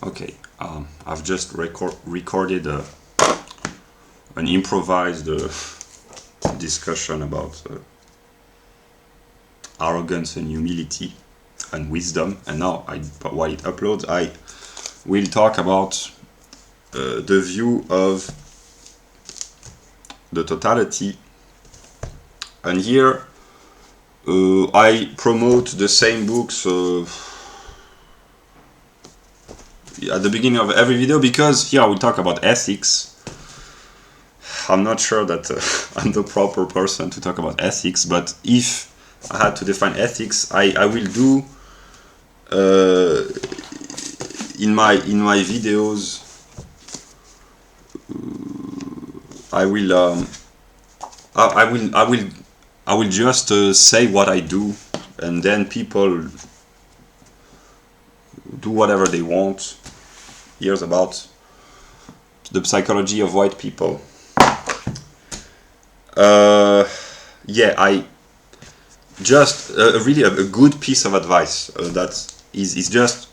Okay, I've just recorded an improvised discussion about arrogance and humility and wisdom, and now while it uploads, I will talk about the view of the totality. And here I promote the same books at the beginning of every video, because here I will talk about ethics. I'm not sure that I'm the proper person to talk about ethics, but if I had to define ethics, I will do in my videos. I will just say what I do, and then people do whatever they want. Here's about the psychology of white people. Yeah, I just really a good piece of advice that is just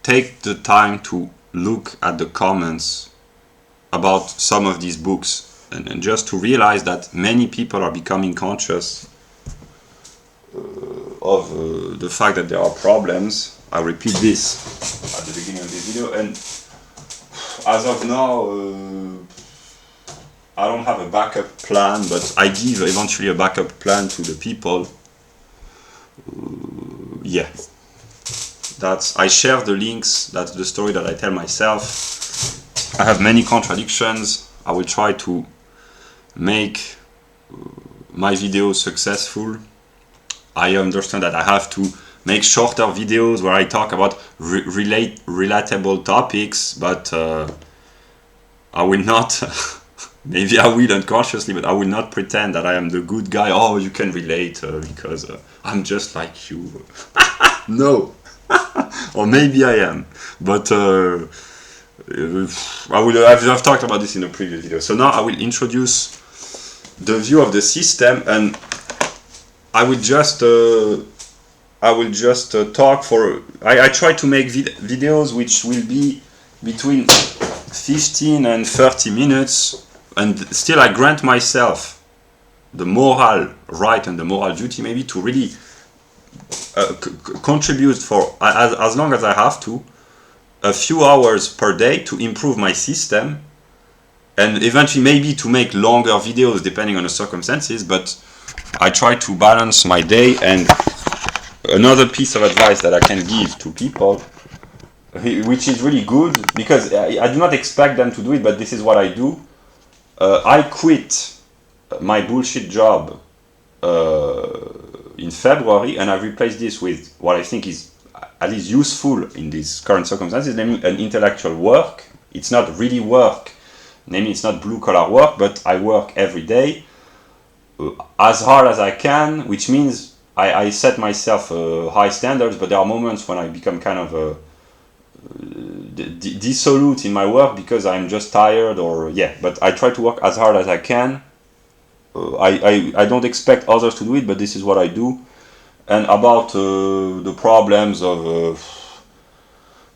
take the time to look at the comments about some of these books, and just to realize that many people are becoming conscious of the fact that there are problems. I repeat this at the beginning of this video, and as of now I don't have a backup plan, but I give eventually a backup plan to the people. Yeah, I share the links. That's the story that I tell myself. I have many contradictions. I will try to make my videos successful. I understand that I have to make shorter videos where I talk about relatable topics, but I will not maybe I will unconsciously, but I will not pretend that I am the good guy. Oh, you can relate because I'm just like you. No. Or maybe I am, but I've talked about this in a previous video. So now I will introduce the view of the system, and I will just talk for. I try to make videos which will be between 15 and 30 minutes, and still I grant myself the moral right and the moral duty maybe to really contribute for as long as I have to, a few hours per day to improve my system, and eventually maybe to make longer videos depending on the circumstances. But I try to balance my day. And another piece of advice that I can give to people, which is really good, because I do not expect them to do it, but this is what I do. I quit my bullshit job in February, and I replaced this with what I think is at least useful in these current circumstances, namely an intellectual work. It's not really work, namely it's not blue-collar work, but I work every day as hard as I can, which means I set myself high standards, but there are moments when I become kind of dissolute in my work because I'm just tired, or yeah, but I try to work as hard as I can. I don't expect others to do it, but this is what I do. And about the problems of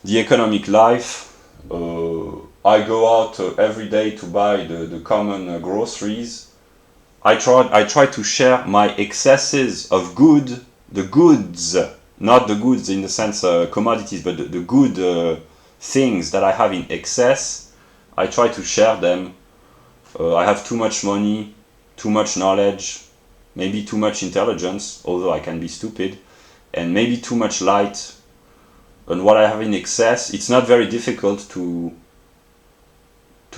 the economic life, I go out every day to buy the common groceries. I try to share my excesses of the goods, not the goods in the sense commodities, but the good things that I have in excess. I try to share them. I have too much money, too much knowledge, maybe too much intelligence, although I can be stupid, and maybe too much light. And what I have in excess, it's not very difficult to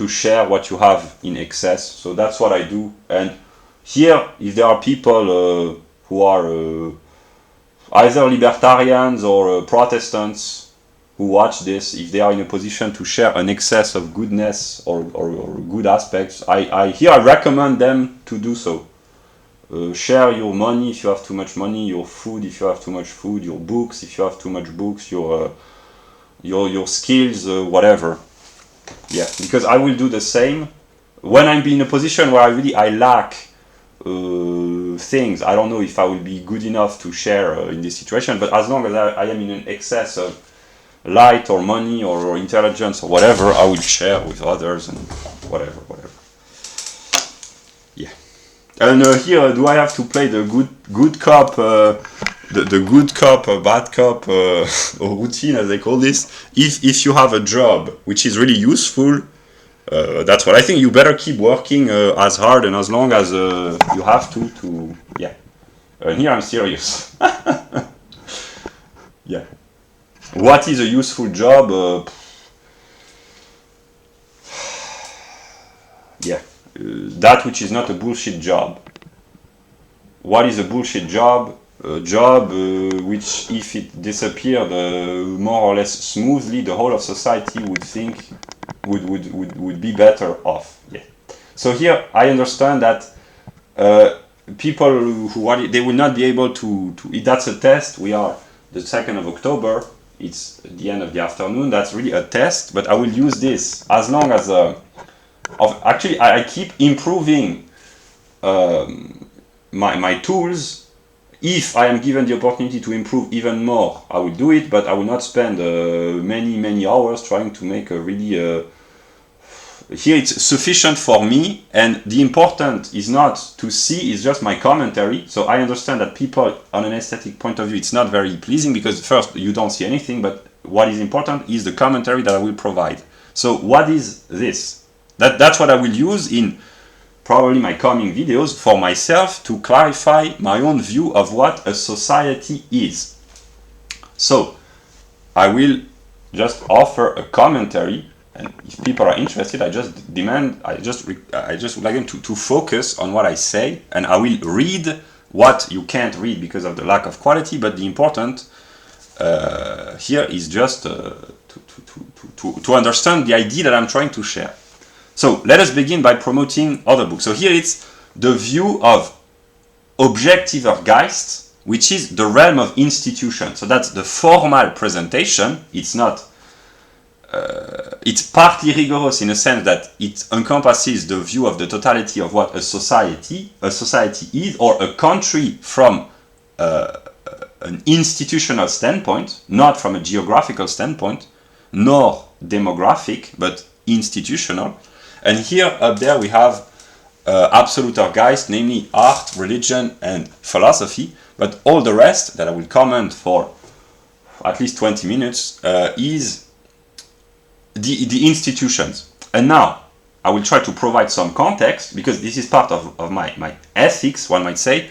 share what you have in excess. So that's what I do. And here, if there are people who are either libertarians or Protestants who watch this, if they are in a position to share an excess of goodness or good aspects, I recommend them to do so. Share your money if you have too much money, your food if you have too much food, your books if you have too much books, your skills, whatever. Yeah, because I will do the same when I'm in a position where I lack things. I don't know if I will be good enough to share in this situation, but as long as I am in an excess of light or money or intelligence or whatever, I will share with others and whatever. Yeah. And here, do I have to play the good cop, the good cop, bad cop, or routine as they call this? If you have a job which is really useful, that's what I think. You better keep working as hard and as long as you have to. Yeah. And here I'm serious. Yeah. What is a useful job? Yeah. That which is not a bullshit job. What is a bullshit job? A job which, if it disappeared more or less smoothly, the whole of society would think would be better off. Yeah. So here I understand that people who they will not be able to. That's a test. We are the 2nd of October. It's the end of the afternoon. That's really a test. But I will use this as long as. Actually, I keep improving my tools. If I am given the opportunity to improve even more, I will do it. But I will not spend many hours trying to make a really. Here it's sufficient for me, and the important is not to see, it's just my commentary. So I understand that people, on an aesthetic point of view, it's not very pleasing because first you don't see anything, but what is important is the commentary that I will provide. So what is this? That's what I will use in probably my coming videos for myself to clarify my own view of what a society is. So I will just offer a commentary. And if people are interested, I just would like them to focus on what I say, and I will read what you can't read because of the lack of quality. But the important here is just to understand the idea that I'm trying to share. So let us begin by promoting other books. So here it's the view of Objective Geist, which is the realm of institution. So that's the formal presentation. It's not. It's partly rigorous in a sense that it encompasses the view of the totality of what a society is, or a country from an institutional standpoint, not from a geographical standpoint, nor demographic, but institutional. And here up there we have Absoluter Geist, namely art, religion, and philosophy. But all the rest that I will comment for at least 20 minutes is the institutions. And now I will try to provide some context, because this is part of my ethics, one might say.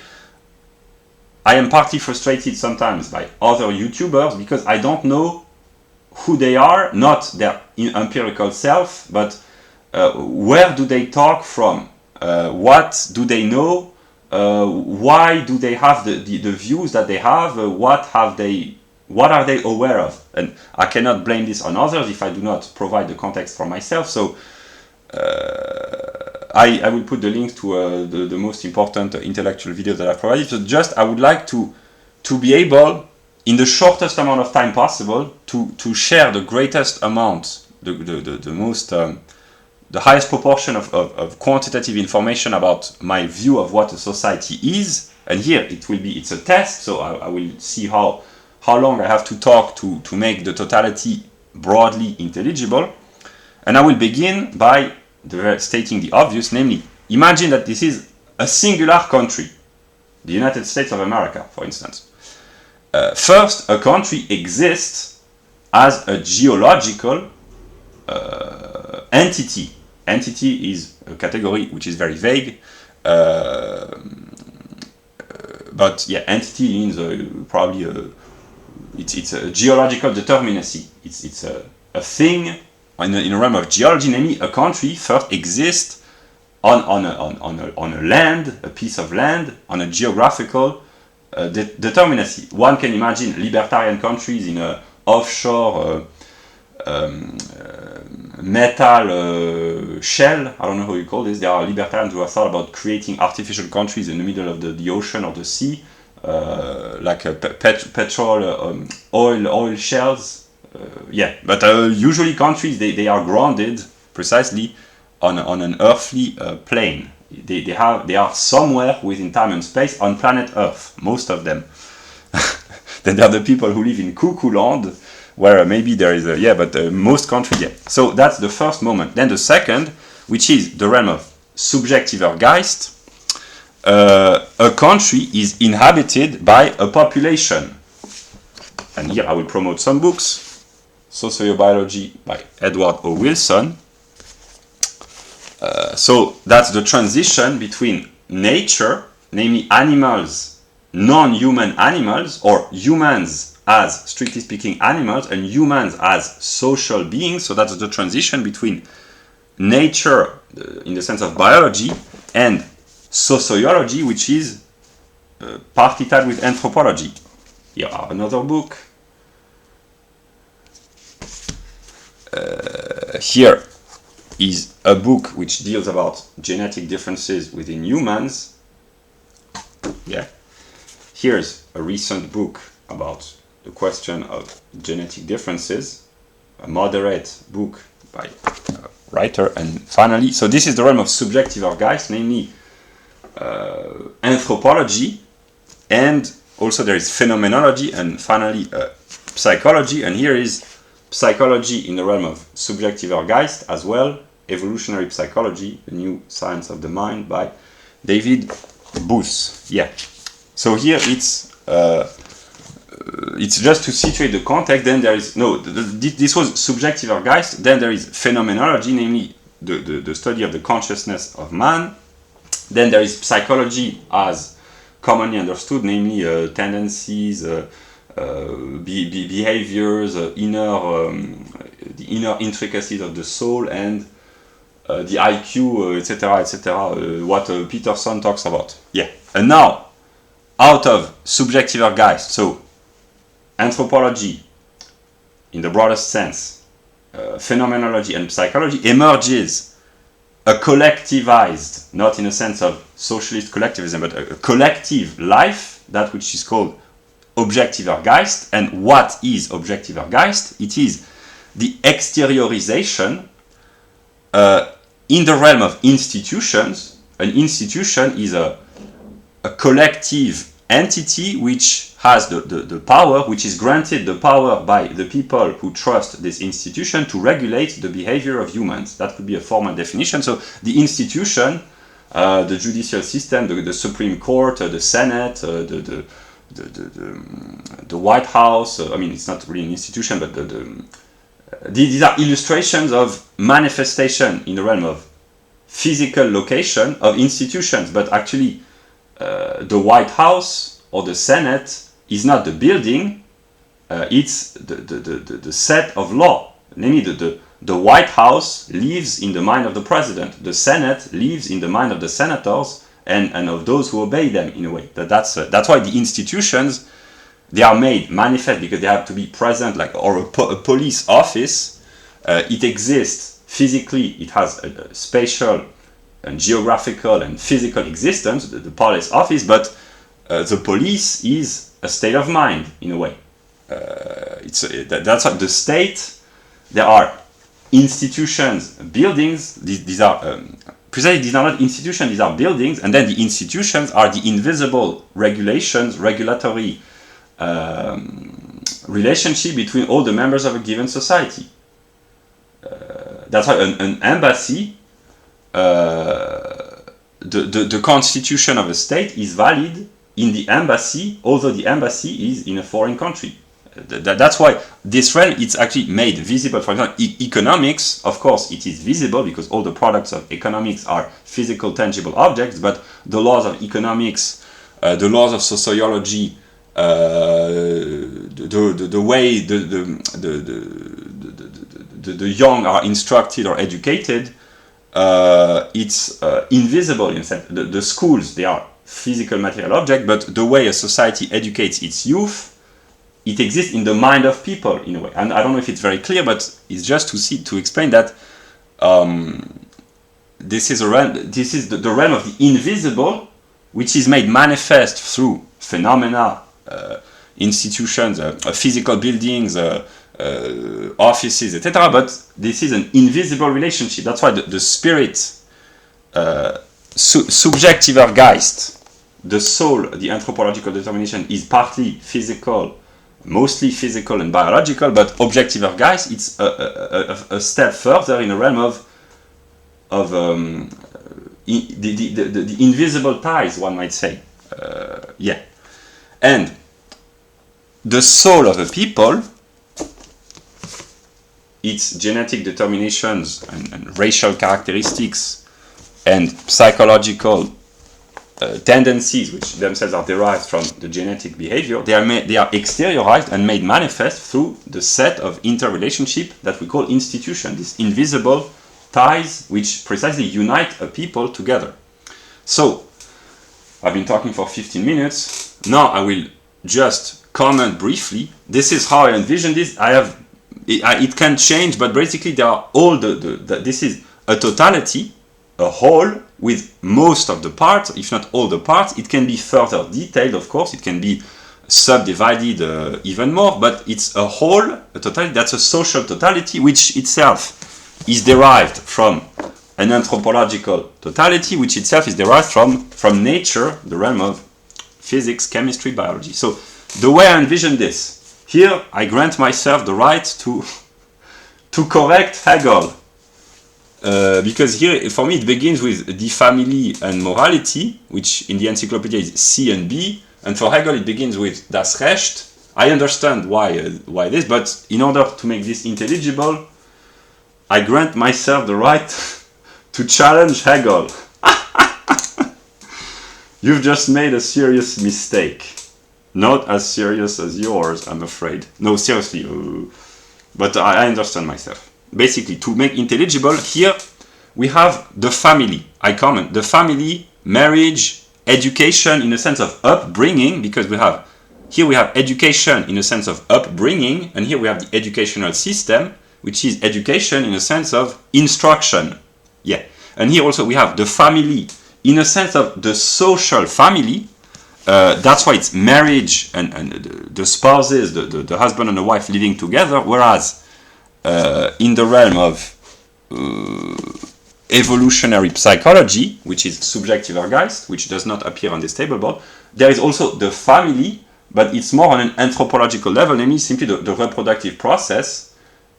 I am partly frustrated sometimes by other YouTubers because I don't know who they are, not their empirical self, but where do they talk from? What do they know? Why do they have the views that they have? What are they aware of? And I cannot blame this on others if I do not provide the context for myself. So I will put the link to the most important intellectual videos that I've provided. So just I would like to be able, in the shortest amount of time possible, to share the greatest amount, the most the highest proportion of quantitative information about my view of what a society is. And here it's a test, so I will see how long I have to talk to make the totality broadly intelligible. And I will begin by stating the obvious, namely, imagine that this is a singular country, the United States of America, for instance. First, a country exists as a geological entity. Entity is a category which is very vague, but yeah, entity means probably it's a geological determinacy. It's a thing in a realm of geology, namely a country first exists on a land, a piece of land, on a geographical determinacy. One can imagine libertarian countries in a offshore metal shell. I don't know how you call this. There are libertarians who have thought about creating artificial countries in the middle of the ocean or the sea, like petrol, oil shells. Yeah, but usually countries they are grounded precisely on an earthly plane. They are somewhere within time and space on planet Earth. Most of them. Then there are the people who live in Cuckoo Land, where maybe there is a, yeah, but most countries, yeah. So that's the first moment. Then the second, which is the realm of subjektiver Geist. A country is inhabited by a population. And here I will promote some books. Sociobiology by Edward O. Wilson. So that's the transition between nature, namely animals, non-human animals, or humans as, strictly speaking, animals, and humans as social beings. So that's the transition between nature, in the sense of biology, and sociology, which is partly tied with anthropology. Here are another book. Here is a book which deals about genetic differences within humans. Yeah. Here's a recent book about the question of genetic differences, a moderate book by a writer. And finally, so this is the realm of subjektiver Geist, namely anthropology, and also there is phenomenology, and finally psychology. And here is psychology in the realm of subjektiver Geist as well, evolutionary psychology, the new science of the mind by David Booth. Yeah. So here it's just to situate the context. Then there is this was subjektiver Geist. Then there is phenomenology, namely the study of the consciousness of man. Then there is psychology as commonly understood, namely tendencies, behaviors, the inner intricacies of the soul, and the IQ, etc., etc. What Peterson talks about. Yeah. And now, out of subjektiver Geist, so anthropology, in the broadest sense, phenomenology and psychology, emerges a collectivized, not in a sense of socialist collectivism, but a collective life, that which is called objektiver Geist. And what is objektiver Geist? It is the exteriorization in the realm of institutions. An institution is a collective entity which has the power, which is granted the power by the people who trust this institution to regulate the behavior of humans. That could be a formal definition. So the institution, the judicial system, the Supreme Court, the Senate, the White House, I mean, it's not really an institution, but these are illustrations of manifestation in the realm of physical location of institutions. But actually, the White House or the Senate is not the building, it's the set of law. Namely, the White House lives in the mind of the president, the Senate lives in the mind of the senators and of those who obey them, in a way. That's why the institutions, they are made manifest, because they have to be present, like, or a police office, it exists physically, it has a spatial and geographical and physical existence, the police office, but the police is a state of mind, in a way. That's what the state, there are institutions, buildings, these are precisely, these are not institutions, these are buildings, and then the institutions are the invisible regulations, regulatory relationship between all the members of a given society. That's why an embassy, the constitution of a state is valid in the embassy, although the embassy is in a foreign country. That's why this realm, it's actually made visible. For example, economics, of course, it is visible because all the products of economics are physical, tangible objects, but the laws of economics, the laws of sociology, the way the young are instructed or educated, it's invisible in a sense. The schools, they are physical material object, but the way a society educates its youth, it exists in the mind of people, in a way. And I don't know if it's very clear, but it's just to explain that this is the realm of the invisible, which is made manifest through phenomena, institutions, physical buildings, offices, etc. But this is an invisible relationship. That's why the spirit, subjektiver Geist, the soul, the anthropological determination, is partly physical, mostly physical and biological, but objective ergais, it's a step further in the realm of the invisible ties, one might say. Yeah. And the soul of a people, its genetic determinations and racial characteristics and psychological tendencies, which themselves are derived from the genetic behavior, they are exteriorized and made manifest through the set of interrelationship that we call institution, these invisible ties which precisely unite a people together. So, I've been talking for 15 minutes. Now I will just comment briefly. This is how I envision this. It can change, but basically there are all this is a totality, a whole with most of the parts, if not all the parts. It can be further detailed, of course. It can be subdivided even more, but it's a whole, a totality. That's a social totality, which itself is derived from an anthropological totality, which itself is derived from nature, the realm of physics, chemistry, biology. So the way I envision this, here I grant myself the right to correct Hegel. Because here, for me, it begins with the family and morality, which in the encyclopedia is C and B, and for Hegel it begins with das Recht. I understand why this, but in order to make this intelligible, I grant myself the right to challenge Hegel. You've just made a serious mistake. Not as serious as yours, I'm afraid. No, seriously. But I understand myself. Basically, to make intelligible, here we have the family. I comment the family, marriage, education in a sense of upbringing, because we have education in a sense of upbringing, and here we have the educational system, which is education in a sense of instruction. Yeah. And here also we have the family in a sense of the social family. That's why it's marriage and the spouses, the husband and the wife living together, whereas in the realm of evolutionary psychology, which is subjective ergais, which does not appear on this table board, there is also the family, but it's more on an anthropological level, namely simply the reproductive process.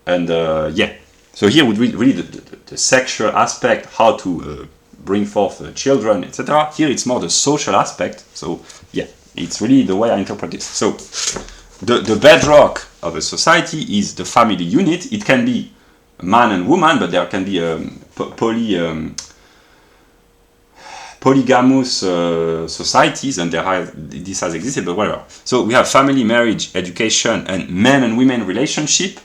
And yeah, so here would really the sexual aspect, how to bring forth children, etc. Here it's more the social aspect. So yeah, it's really the way I interpret this. So the bedrock of a society is the family unit. It can be man and woman, but there can be polygamous societies, and this has existed, but whatever. So we have family, marriage, education, and men and women relationship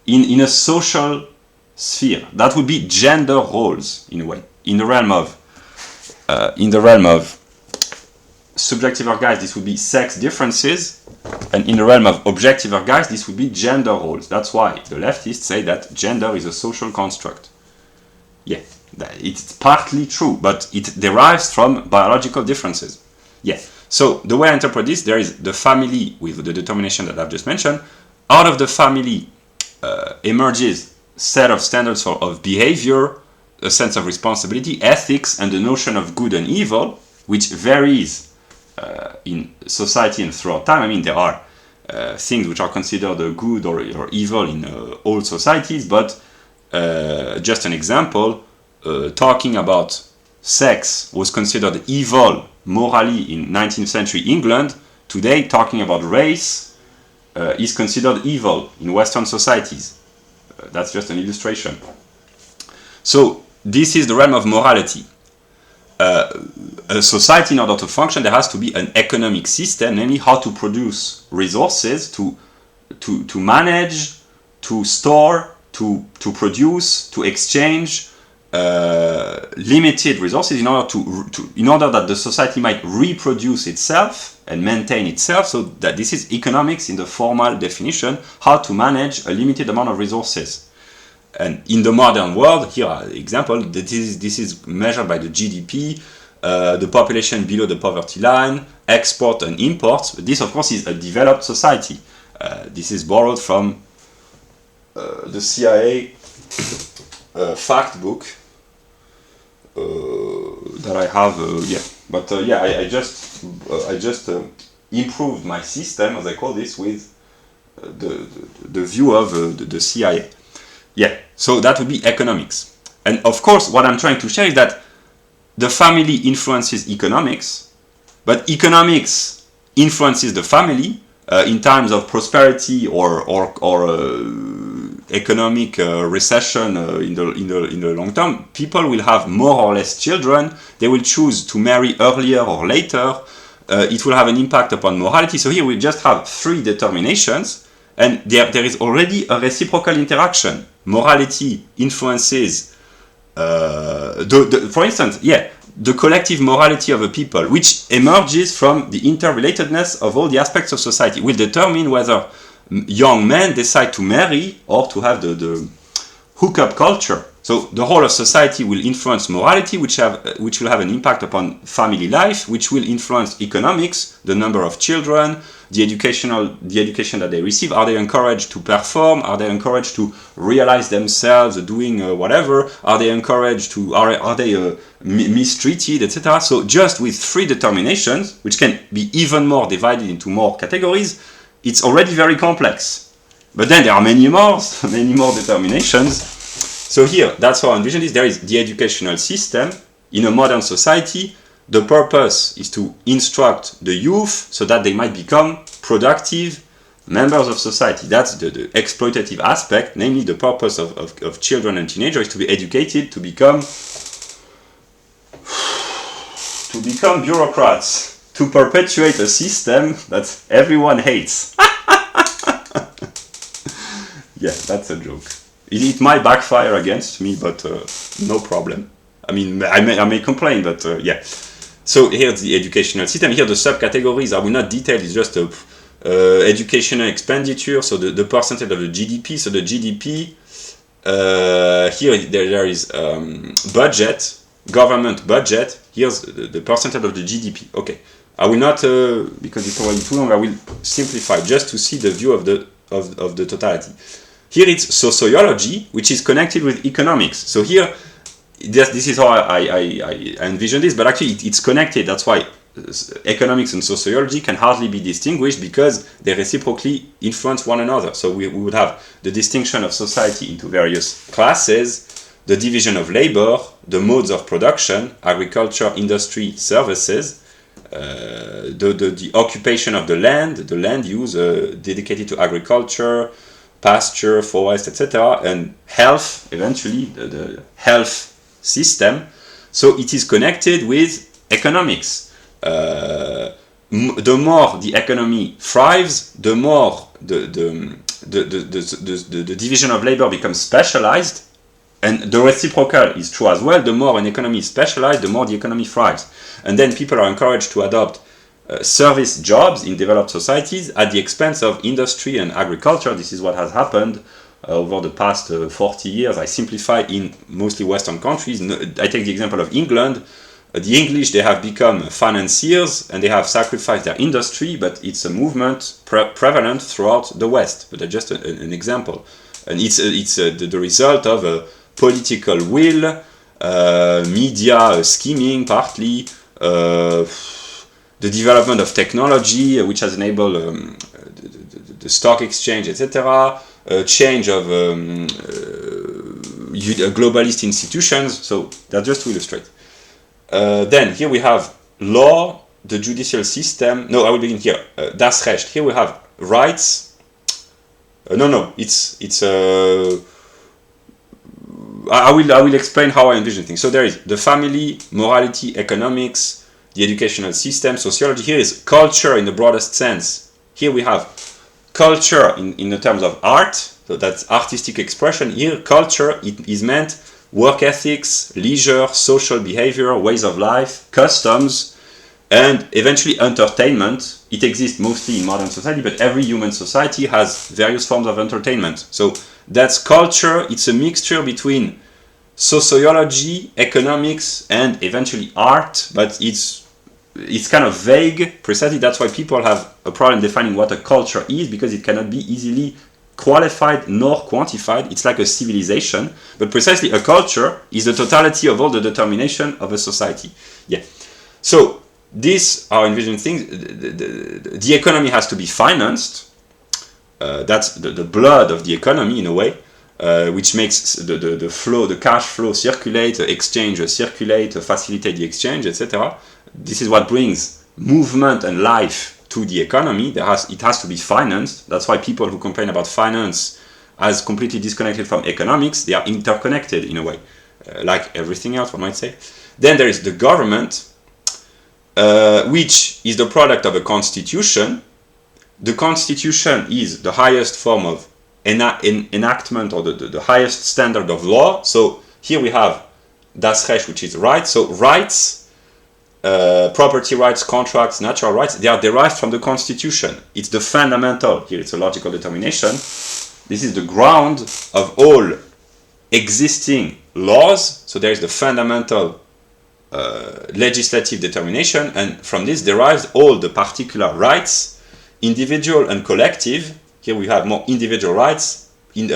in a social sphere. That would be gender roles in a way. In the realm of subjective ergais, this would be sex differences, and in the realm of objective ergais, this would be gender roles. That's why the leftists say that gender is a social construct. Yeah, it's partly true, but it derives from biological differences. Yeah. So the way I interpret this, there is the family with the determination that I've just mentioned. Out of the family emerges set of standards of behavior, a sense of responsibility, ethics, and the notion of good and evil, which varies in society and throughout time. I mean, there are things which are considered good or evil in all societies, but just an example, talking about sex was considered evil morally in 19th century England. Today, talking about race is considered evil in Western societies. That's just an illustration. So this is the realm of morality. A society, in order to function, there has to be an economic system, namely how to produce resources, to manage, to store, to produce, to exchange limited resources in order that the society might reproduce itself and maintain itself. So that this is economics in the formal definition, how to manage a limited amount of resources. And in the modern world, here are example, this is measured by the GDP, the population below the poverty line, export and imports. This, of course, is a developed society. This is borrowed from the CIA fact book that I have. Yeah, but yeah, I just improved my system, as I call this, with the view of the CIA. Yeah, so that would be economics. And of course, what I'm trying to share is that the family influences economics, but economics influences the family in times of prosperity or economic recession in the long term. People will have more or less children. They will choose to marry earlier or later. It will have an impact upon morality. So here we just have three determinations, and there is already a reciprocal interaction. Morality influences, for instance, the collective morality of a people, which emerges from the interrelatedness of all the aspects of society, will determine whether young men decide to marry or to have the hookup culture. So the whole of society will influence morality, which will have an impact upon family life, which will influence economics, the number of children, the education that they receive. Are they encouraged to perform? Are they encouraged to realize themselves doing whatever? Are they encouraged to, are they mistreated, etc.? So just with three determinations, which can be even more divided into more categories, it's already very complex. But then there are many more determinations. So here, that's how I envision this. There is the educational system. In a modern society, the purpose is to instruct the youth so that they might become productive members of society. That's the exploitative aspect, namely the purpose of children and teenagers is to be educated to become bureaucrats, to perpetuate a system that everyone hates. Yeah, that's a joke. It might backfire against me, but no problem. I mean, I may complain, but yeah. So here's the educational system. Here the subcategories, I will not detail, it's just educational expenditure, so the percentage of the GDP. So the GDP, here there is budget, government budget. Here's the percentage of the GDP. Okay, I will not, because it's already too long, I will simplify just to see the view of the totality. Here it's sociology, which is connected with economics. So here, this is how I envision this, but actually it's connected. That's why economics and sociology can hardly be distinguished, because they reciprocally influence one another. So we would have the distinction of society into various classes, the division of labor, the modes of production, agriculture, industry, services, the occupation of the land use dedicated to agriculture, pasture, forest, etc., and health, eventually, the health system. So it is connected with economics. The more the economy thrives, the more the division of labor becomes specialized, and the reciprocal is true as well. The more an economy is specialized, the more the economy thrives. And then people are encouraged to adopt service jobs in developed societies at the expense of industry and agriculture. This is what has happened over the past 40 years. I simplify in mostly Western countries. I take the example of England. The English, they have become financiers and they have sacrificed their industry, but it's a movement prevalent throughout the West. But just an example. And it's the result of a political will, media scheming partly, the development of technology, which has enabled the stock exchange, etc., change of globalist institutions. So that's just to illustrate. Then here we have law, the judicial system. No, I will begin here. Das Recht. Here we have rights. It's I will explain how I envision things. So there is the family, morality, economics, the educational system, sociology. Here is culture in the broadest sense. Here we have culture in the terms of art, so that's artistic expression. Here, culture is meant work ethics, leisure, social behavior, ways of life, customs, and eventually entertainment. It exists mostly in modern society, but every human society has various forms of entertainment. So that's culture. It's a mixture between sociology, economics, and eventually art, but it's kind of vague. Precisely that's why people have a problem defining what a culture is, because it cannot be easily qualified nor quantified. It's like a civilization, but precisely a culture is the totality of all the determination of a society. Yeah. So these are envisioned things. The economy has to be financed. that's the blood of the economy in a way, which makes the flow, the cash flow circulate, exchange circulate, facilitate the exchange, etc. This is what brings movement and life to the economy. It has to be financed. That's why people who complain about finance as completely disconnected from economics, they are interconnected in a way, like everything else, one might say. Then there is the government, which is the product of a constitution. The constitution is the highest form of enactment, or the highest standard of law. So here we have das Recht, which is right. So rights, property rights, contracts, natural rights, they are derived from the constitution. It's the fundamental. Here it's a logical determination. This is the ground of all existing laws. So there is the fundamental legislative determination, and from this derives all the particular rights, individual and collective. Here we have more individual rights, in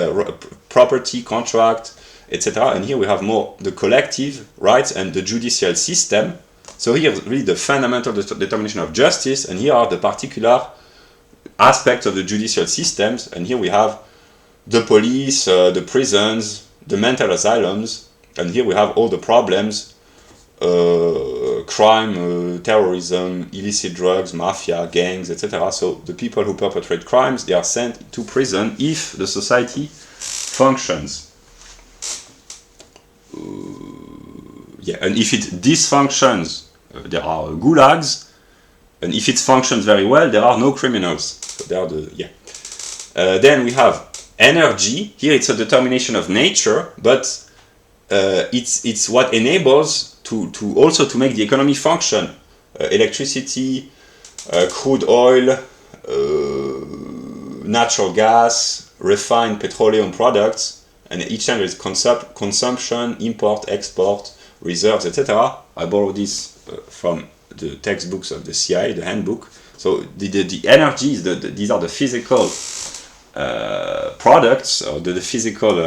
property, contract, etc. And here we have more the collective rights and the judicial system. So here is really the fundamental determination of justice, and here are the particular aspects of the judicial systems. And here we have the police, the prisons, the mental asylums, and here we have all the problems, crime, terrorism, illicit drugs, mafia, gangs, etc. So the people who perpetrate crimes, they are sent to prison if the society functions. And if it dysfunctions, there are gulags, and if it functions very well, there are no criminals. So there are then we have energy. Here it's a determination of nature, but it's what enables to also to make the economy function. Electricity, crude oil, natural gas, refined petroleum products, and each time there is consumption, import, export, reserves, etc. I borrowed this from the textbooks of the CIA, the handbook. So the energy is these are the physical products, or the physical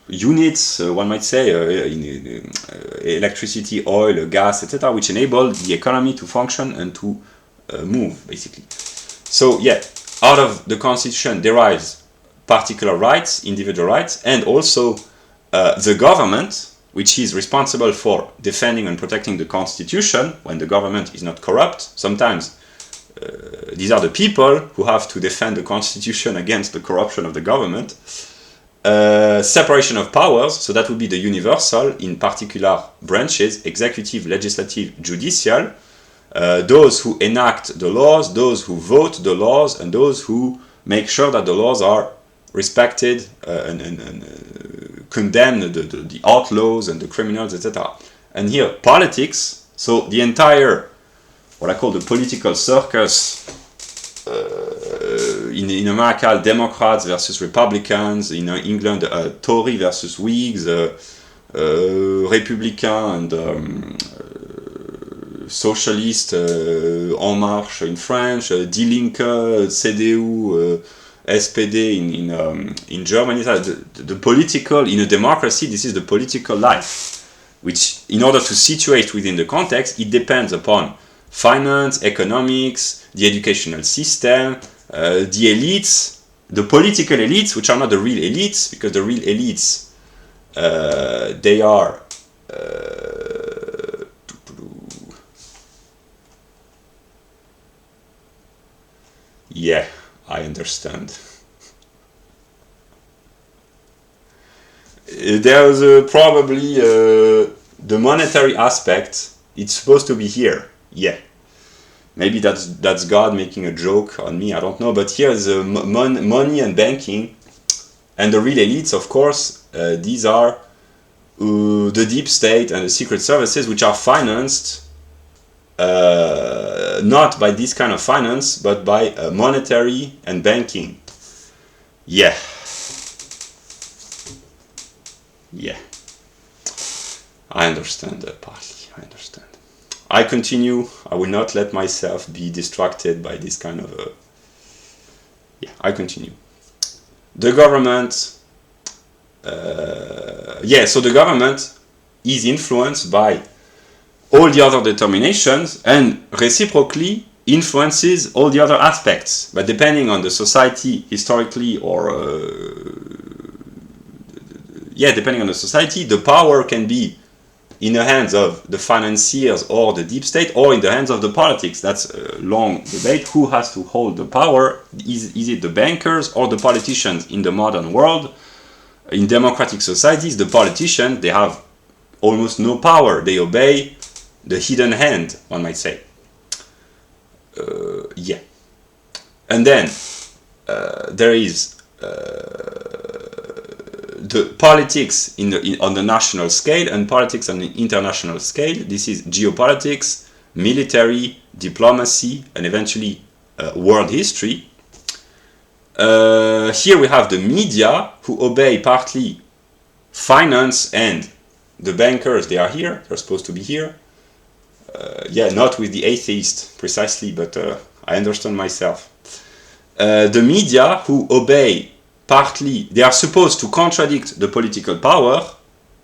units, one might say, in electricity, oil, gas, etc., which enable the economy to function and to move, basically. So out of the constitution derives particular rights, individual rights, and also the government, which is responsible for defending and protecting the constitution when the government is not corrupt. Sometimes these are the people who have to defend the constitution against the corruption of the government. Separation of powers, so that would be the universal in particular branches: executive, legislative, judicial. Those who enact the laws, those who vote the laws, and those who make sure that the laws are respected and condemn the outlaws and the criminals, etc. And here, politics, so the entire, what I call the political circus, in America, Democrats versus Republicans, in England, Tory versus Whigs, Republican and Socialist, En Marche in French, Die Linke, CDU, SPD in Germany. The political, in a democracy, this is the political life, which, in order to situate within the context, it depends upon finance, economics, the educational system, the elites, the political elites, which are not the real elites, because the real elites, they are I understand. There's probably the monetary aspect. It's supposed to be here. Maybe that's God making a joke on me, I don't know. But here's money and banking, and the real elites, of course. These are the deep state and the secret services, which are financed not by this kind of finance, but by monetary and banking. I understand that partly. I understand. I continue. I will not let myself be distracted by this kind of I continue. The government, so the government is influenced by all the other determinations and reciprocally influences all the other aspects. But depending on the society historically, or depending on the society, the power can be in the hands of the financiers or the deep state, or in the hands of the politics. That's a long debate. Who has to hold the power? Is it the bankers or the politicians in the modern world? In democratic societies, the politicians, they have almost no power. They obey the hidden hand, one might say. And then there is the politics on the national scale and politics on the international scale. This is geopolitics, military, diplomacy, and eventually world history. Here we have the media, who obey partly finance, and the bankers, they are here, they're supposed to be here. Not with the atheist precisely, but I understand myself. The media, who obey partly, they are supposed to contradict the political power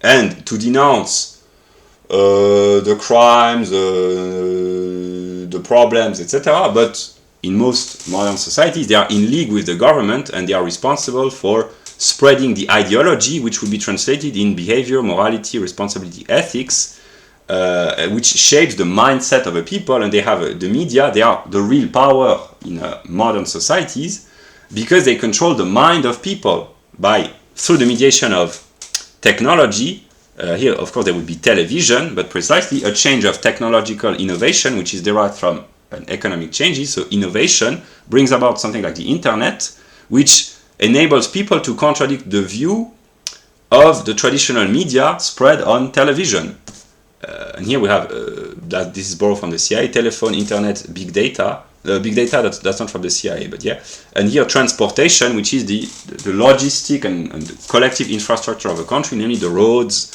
and to denounce the crimes, the problems, etc. But in most modern societies, they are in league with the government, and they are responsible for spreading the ideology, which would be translated in behavior, morality, responsibility, ethics, which shapes the mindset of a people. And they have the media, they are the real power in modern societies, because they control the mind of people through the mediation of technology. Here, of course, there would be television, but precisely a change of technological innovation, which is derived from an economic changes. So innovation brings about something like the internet, which enables people to contradict the view of the traditional media spread on television. And here we have that this is borrowed from the CIA: telephone, internet, big data. The big data, that's not from the CIA, but yeah. And here transportation, which is the logistic and the collective infrastructure of a country, namely the roads,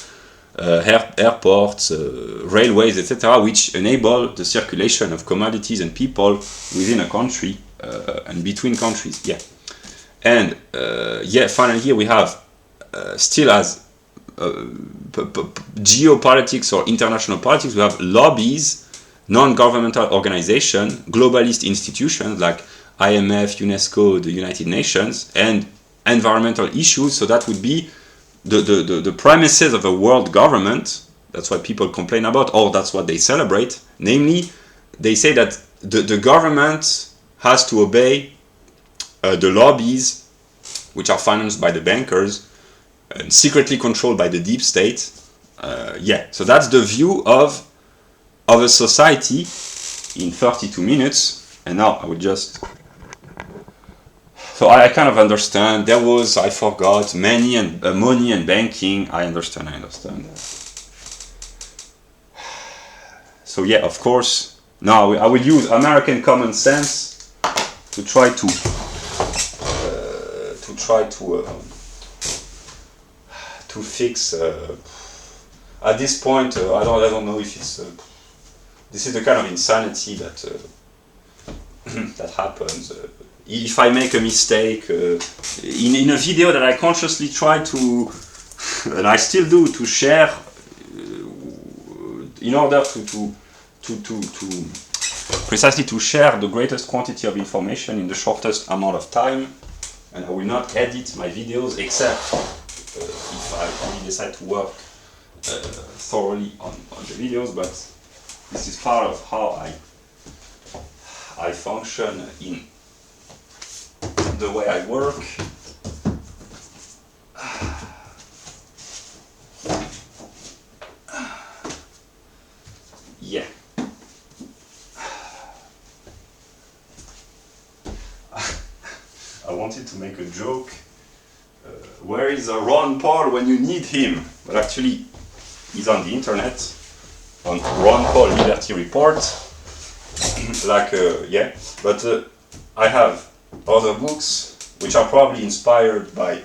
airports, railways, etc., which enable the circulation of commodities and people within a country and between countries. Yeah. And finally here we have still as geopolitics or international politics, we have lobbies, non-governmental organizations, globalist institutions like IMF, UNESCO, the United Nations, and environmental issues. So that would be the premises of a world government. That's what people complain about, or that's what they celebrate. Namely, they say that the government has to obey the lobbies, which are financed by the bankers and secretly controlled by the deep state. So that's the view of a society in 32 minutes. And now I will just... So I kind of understand. There was, I forgot, money and banking. I understand. So yeah, of course, now I will use American common sense to try to fix. At this point, I don't know if it's. This is the kind of insanity that that happens. If I make a mistake in a video that I consciously try to, and I still do, to share, in order to precisely to share the greatest quantity of information in the shortest amount of time, and I will not edit my videos except if I really decide to work thoroughly on the videos. But this is part of how I function in the way I work. Yeah. I wanted to make a joke. Where is Ron Paul when you need him? But actually, he's on the internet, on Ron Paul Liberty Report. But I have other books which are probably inspired by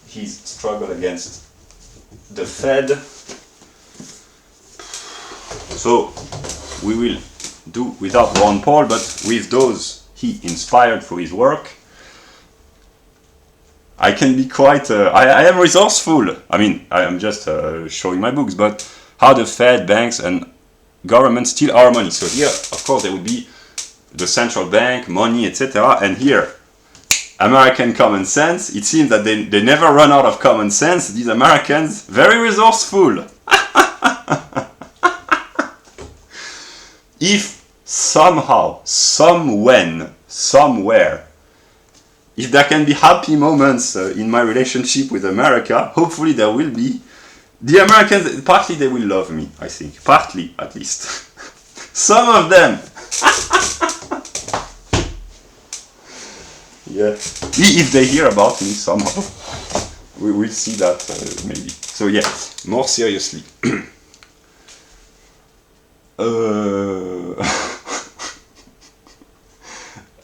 his struggle against the Fed. So we will do without Ron Paul, but with those he inspired through his work. I can be quite... I am resourceful. I mean, I am just showing my books, but how the Fed, banks, and governments steal our money. So here, of course, there would be the central bank, money, etc. And here, American common sense. It seems that they never run out of common sense. These Americans, very resourceful. If somehow, somewhere, if there can be happy moments in my relationship with America, hopefully there will be. The Americans, partly they will love me, I think. Partly, at least. Some of them. Yeah. If they hear about me somehow, we will see that maybe. So yeah, more seriously.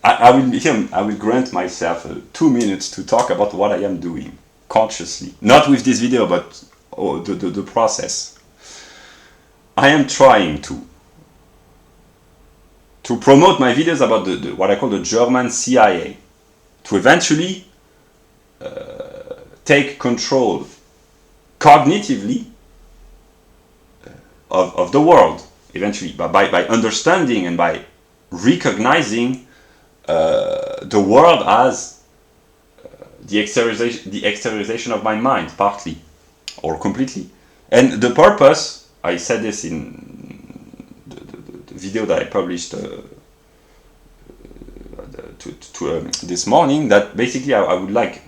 I will grant myself 2 minutes to talk about what I am doing consciously, not with this video, but the process. I am trying to promote my videos about the what I call the German CIA, to eventually take control cognitively of the world, eventually, by understanding and by recognizing the world as the exteriorization of my mind, partly or completely. And the purpose, I said this in the video that I published this morning, that basically I would like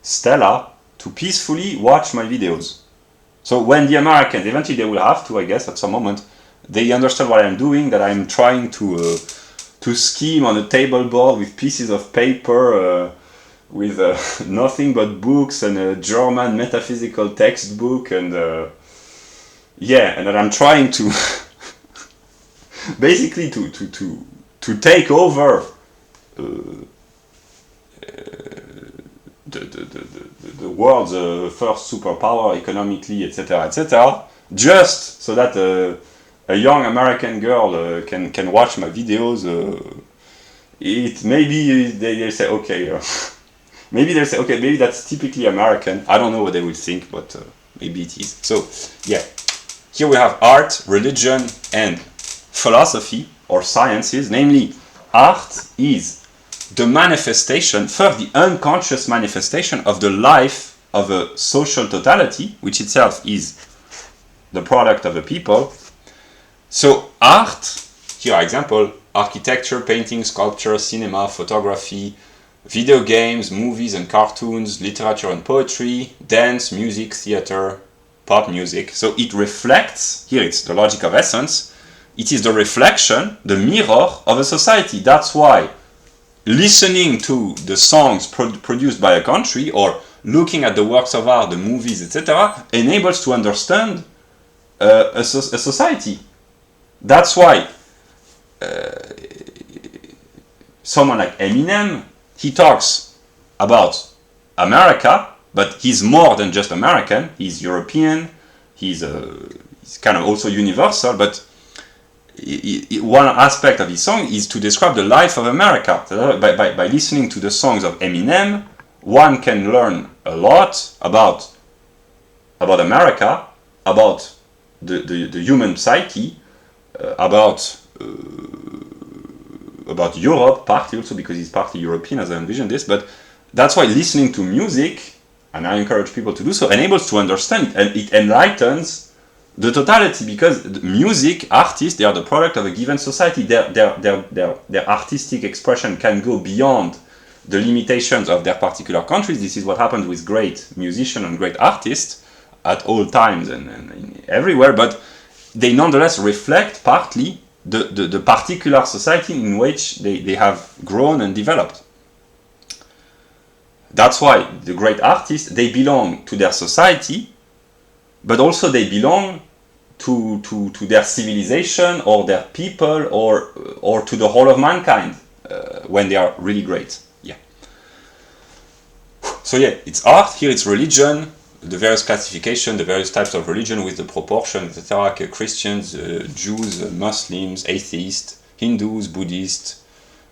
Stella to peacefully watch my videos. So when the Americans, eventually they will have to, I guess, at some moment, they understand what I'm doing, that I'm trying to scheme on a table board with pieces of paper, with nothing but books and a German metaphysical textbook, and yeah, and that I'm trying to basically to take over the world's first superpower economically, etc., just so that a young American girl can watch my videos. It maybe they say okay, maybe they say okay, maybe that's typically American. I don't know what they will think, but maybe it is. So yeah, here we have art, religion, and philosophy or sciences. Namely, art is the manifestation, first the unconscious manifestation of the life of a social totality, which itself is the product of a people. So art, here example, architecture, painting, sculpture, cinema, photography, video games, movies and cartoons, literature and poetry, dance, music, theater, pop music. So it reflects, here it's the logic of essence, it is the reflection, the mirror of a society. That's why listening to the songs produced by a country or looking at the works of art, the movies, etc., enables to understand a society. That's why someone like Eminem, he talks about America, but he's more than just American. He's European, he's kind of also universal, but one aspect of his song is to describe the life of America. By listening to the songs of Eminem, one can learn a lot about America, about the human psyche, about Europe, partly also because he's partly European, as I envision this. But that's why listening to music, and I encourage people to do so, enables to understand it, and it enlightens the totality, because the music artists, they are the product of a given society. Their artistic expression can go beyond the limitations of their particular countries. This is what happens with great musicians and great artists at all times and everywhere, but they nonetheless reflect partly the particular society in which they have grown and developed. That's why the great artists, they belong to their society, but also they belong to their civilization or their people or to the whole of mankind when they are really great. Yeah. So yeah, it's art, here it's religion, the various classification, the various types of religion with the proportion, etc. Like Christians, Jews, Muslims, atheists, Hindus, Buddhists,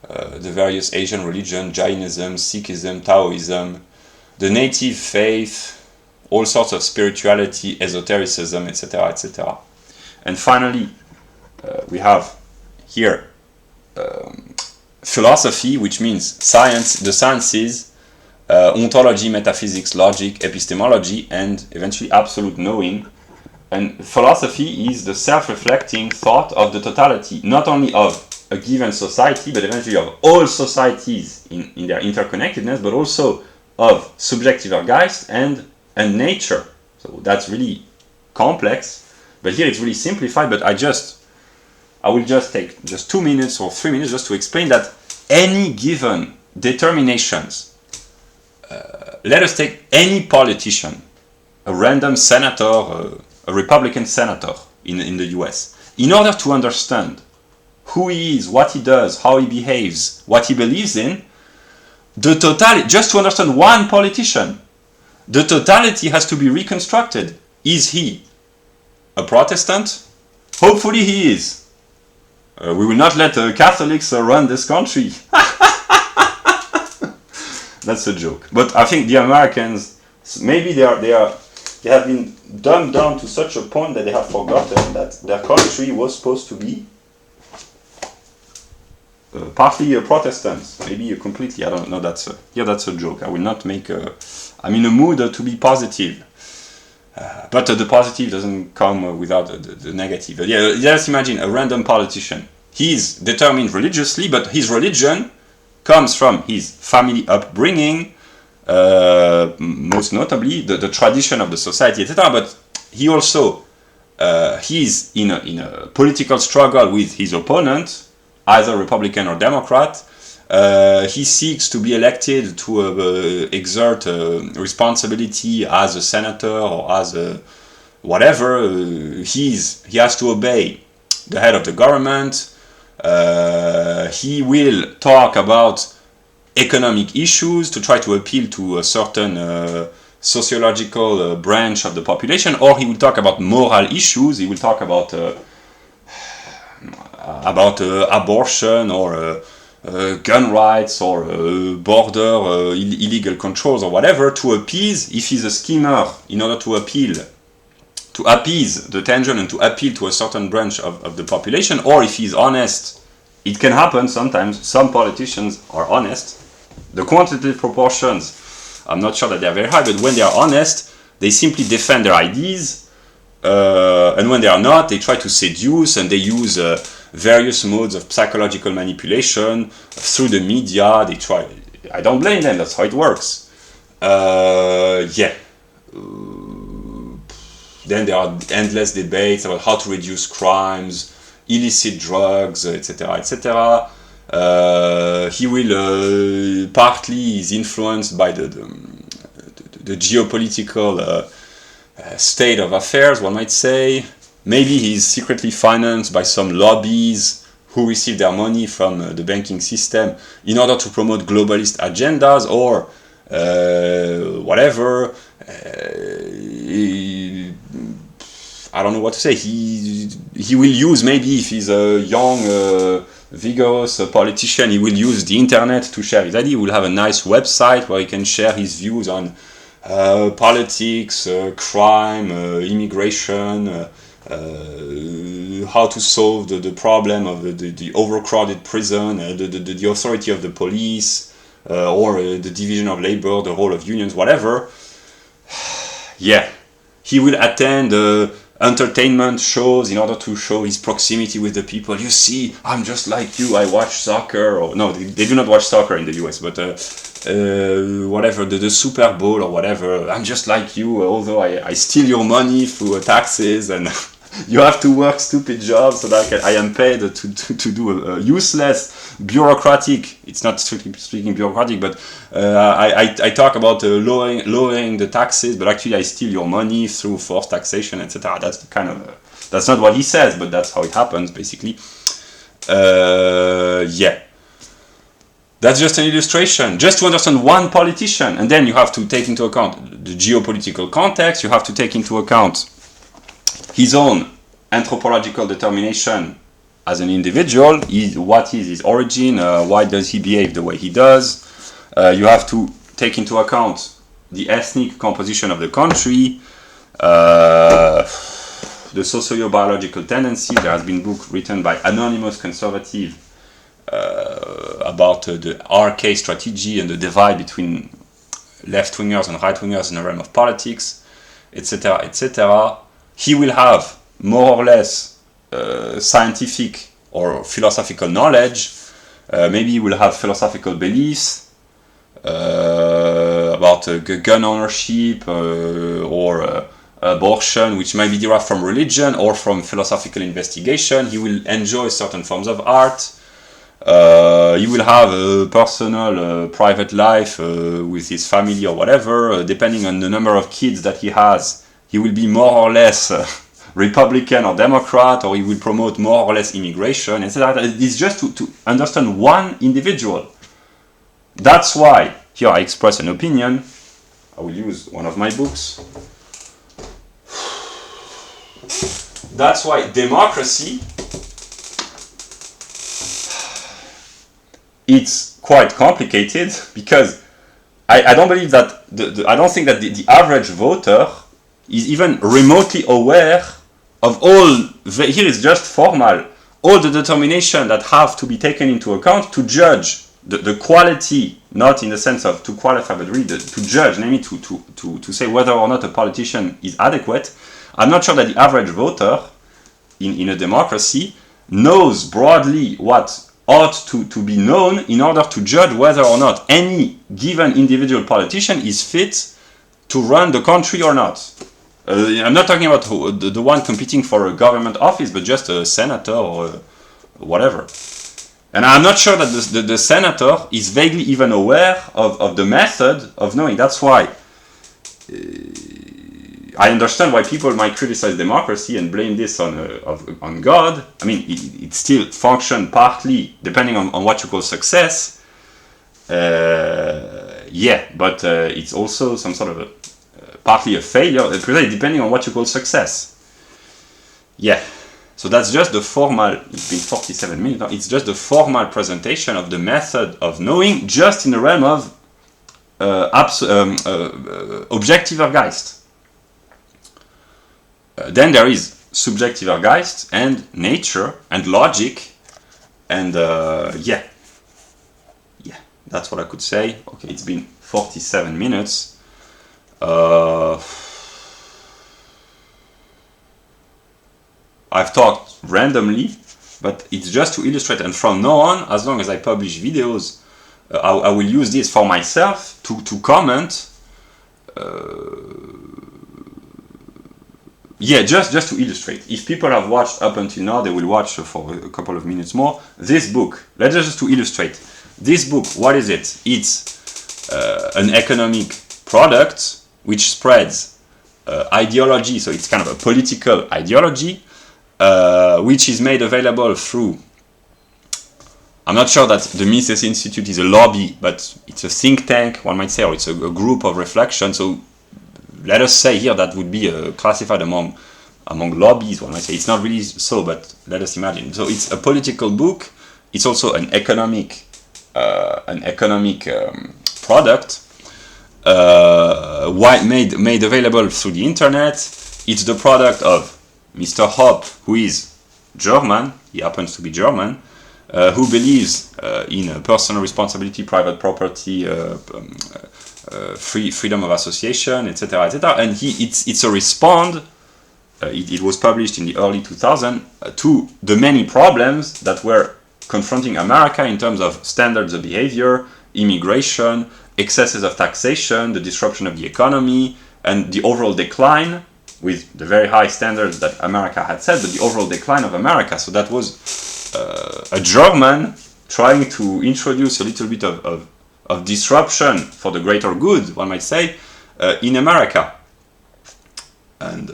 the various Asian religion, Jainism, Sikhism, Taoism, the native faith, all sorts of spirituality, esotericism, etc., etc. And finally, we have here philosophy, which means science, the sciences, ontology, metaphysics, logic, epistemology, and eventually absolute knowing. And philosophy is the self-reflecting thought of the totality, not only of a given society, but eventually of all societies in their interconnectedness, but also of subjective Geist and nature. So that's really complex, but here it's really simplified. But I will just take just 2 minutes or 3 minutes just to explain that any given determinations, let us take any politician, a random senator, a Republican senator in the US, in order to understand who he is, what he does, how he behaves, what he believes in, the totality, just to understand one politician, the totality has to be reconstructed. Is he a Protestant? Hopefully he is. We will not let Catholics run this country. That's a joke. But I think the Americans, maybe they have been dumbed down to such a point that they have forgotten that their country was supposed to be partly Protestants, maybe completely. I don't know. That's a joke. I will not make. I'm in a mood to be positive, but the positive doesn't come without the negative. Yeah, just imagine a random politician. He's determined religiously, but his religion comes from his family upbringing, most notably the tradition of the society, etc. But he also he's in a political struggle with his opponent, either Republican or Democrat. He seeks to be elected to exert responsibility as a senator or as a whatever. He has to obey the head of the government. He will talk about economic issues to try to appeal to a certain sociological branch of the population, or he will talk about moral issues. He will talk about abortion or gun rights or border illegal controls or whatever, to appease, if he's a schemer, in order to appease the tension and to appeal to a certain branch of the population. Or if he's honest, it can happen sometimes. Some politicians are honest. The quantitative proportions, I'm not sure that they are very high, but when they are honest, they simply defend their ideas, and when they are not, they try to seduce, and they use various modes of psychological manipulation through the media. They try. I don't blame them. That's how it works. Then there are endless debates about how to reduce crimes, illicit drugs, etc., etc. He will partly is influenced by the geopolitical state of affairs, one might say. Maybe he's secretly financed by some lobbies who receive their money from the banking system in order to promote globalist agendas or whatever. I don't know what to say. He will use, maybe if he's a young, vigorous politician, he will use the internet to share his idea. He will have a nice website where he can share his views on politics, crime, immigration, how to solve the problem of the overcrowded prison, the authority of the police, or the division of labor, the role of unions, whatever. Yeah, he will attend entertainment shows in order to show his proximity with the people. You see, I'm just like you, I watch soccer. Or no, they do not watch soccer in the US, but whatever, the Super Bowl or whatever. I'm just like you, although I steal your money through taxes, and you have to work stupid jobs so that I am paid to do a useless bureaucratic. It's not strictly speaking bureaucratic, but I talk about lowering the taxes, but actually I steal your money through forced taxation, etc. That's the kind of that's not what he says, but that's how it happens basically. Yeah. That's just an illustration, just to understand one politician, and then you have to take into account the geopolitical context. You have to take into account his own anthropological determination as an individual. What is his origin? Why does he behave the way he does? You have to take into account the ethnic composition of the country, the socio-biological tendencies. There has been a book written by anonymous conservative about the RK strategy and the divide between left-wingers and right-wingers in the realm of politics, etc., etc. He will have more or less scientific or philosophical knowledge. Maybe he will have philosophical beliefs about gun ownership or abortion, which might be derived from religion or from philosophical investigation. He will enjoy certain forms of art. He will have a personal, private life with his family or whatever. Depending on the number of kids that he has, he will be more or less Republican or Democrat, or he will promote more or less immigration, etc. It's just to understand one individual. That's why here I express an opinion. I will use one of my books. That's why democracy, it's quite complicated, because I don't believe that I don't think that the average voter is even remotely aware of all here is just formal, all the determination that have to be taken into account to judge the quality, not in the sense of to qualify, but really to judge, namely to say whether or not a politician is adequate. I'm not sure that the average voter in a democracy knows broadly what ought to be known in order to judge whether or not any given individual politician is fit to run the country or not. I'm not talking about the one competing for a government office, but just a senator or whatever. And I'm not sure that the senator is vaguely even aware of the method of knowing. That's why I understand why people might criticize democracy and blame this on God. I mean, it still functions partly depending on what you call success. Yeah, but it's also some sort of partly a failure, depending on what you call success. Yeah, so that's just the formal, it's been 47 minutes now, it's just the formal presentation of the method of knowing, just in the realm of objective Geist. Then there is subjective Geist and nature and logic, and yeah, that's what I could say. Okay, it's been 47 minutes. I've talked randomly, but it's just to illustrate, and from now on, as long as I publish videos, I will use this for myself to comment. Yeah, just to illustrate. If people have watched up until now, they will watch for a couple of minutes more. This book, let's just to illustrate. This book, what is it? It's an economic product which spreads ideology, so it's kind of a political ideology, which is made available through, I'm not sure that the Mises Institute is a lobby, but it's a think tank, one might say, or it's a group of reflection. So let us say here that would be classified among lobbies, one might say. It's not really so, but let us imagine. So it's a political book. It's also an economic product, made available through the internet. It's the product of Mr. Hoppe, who is German. He happens to be German, who believes in personal responsibility, private property, freedom of association, etc., etc. And it's a response. It was published in the early 2000s to the many problems that were confronting America in terms of standards of behavior, immigration, excesses of taxation, the disruption of the economy, and the overall decline, with the very high standards that America had set, but the overall decline of America. So that was a German trying to introduce a little bit of disruption for the greater good, one might say, in America. And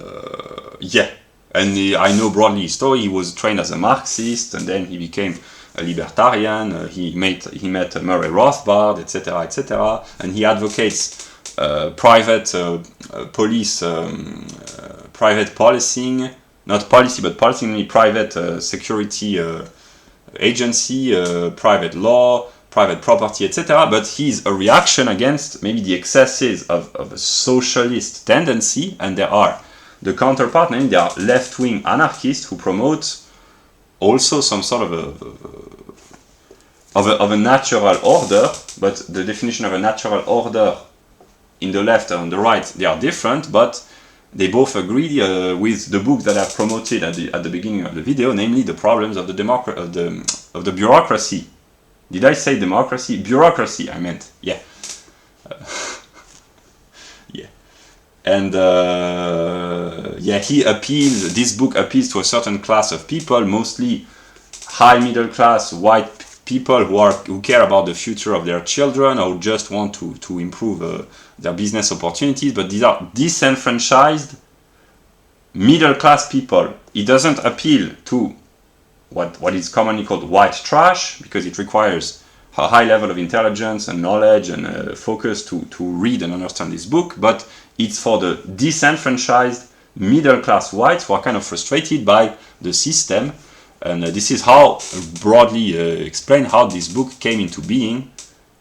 yeah, and I know broadly his story. He was trained as a Marxist, and then he became a libertarian. He met Murray Rothbard, etc., etc., and he advocates private police, private policing, not policy, but policing, private security agency, private law, private property, etc. But he's a reaction against maybe the excesses of a socialist tendency, and there are the counterpart, namely there are left-wing anarchists who promote also some sort of a natural order, but the definition of a natural order in the left and the right, they are different, but they both agree with the book that I've promoted at the beginning of the video, namely the problems of the bureaucracy. Did I say democracy? Bureaucracy, I meant. Yeah. Yeah. And yeah, this book appeals to a certain class of people, mostly high middle class white people who care about the future of their children or just want to improve their business opportunities, but these are disenfranchised middle class people. It doesn't appeal to what is commonly called white trash, because it requires a high level of intelligence and knowledge and focus to read and understand this book, but it's for the disenfranchised middle class whites who are kind of frustrated by the system. And this is how, broadly explained, how this book came into being.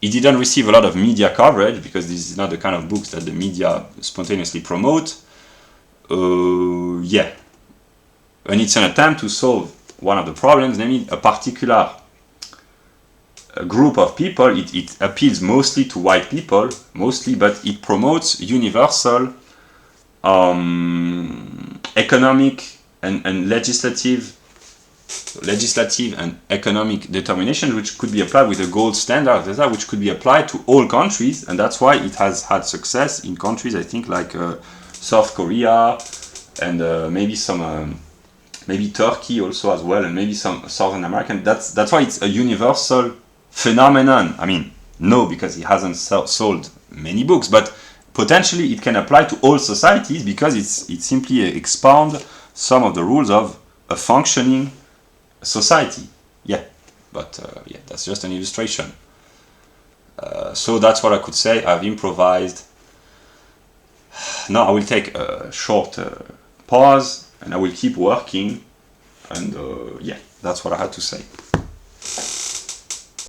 It didn't receive a lot of media coverage because this is not the kind of books that the media spontaneously promote. Yeah. And it's an attempt to solve one of the problems, namely a particular group of people. It appeals mostly to white people, but it promotes universal economic and legislative and economic determination, which could be applied with a gold standard, which could be applied to all countries, and that's why it has had success in countries, I think, like South Korea and maybe Turkey also as well, and maybe some Southern American. That's why it's a universal phenomenon. I mean, no, because he hasn't sold many books, but potentially it can apply to all societies because it simply expounds some of the rules of a functioning society. Yeah, but yeah, that's just an illustration. So that's what I could say. I've improvised. Now I will take a short pause and I will keep working, and yeah, that's what I had to say.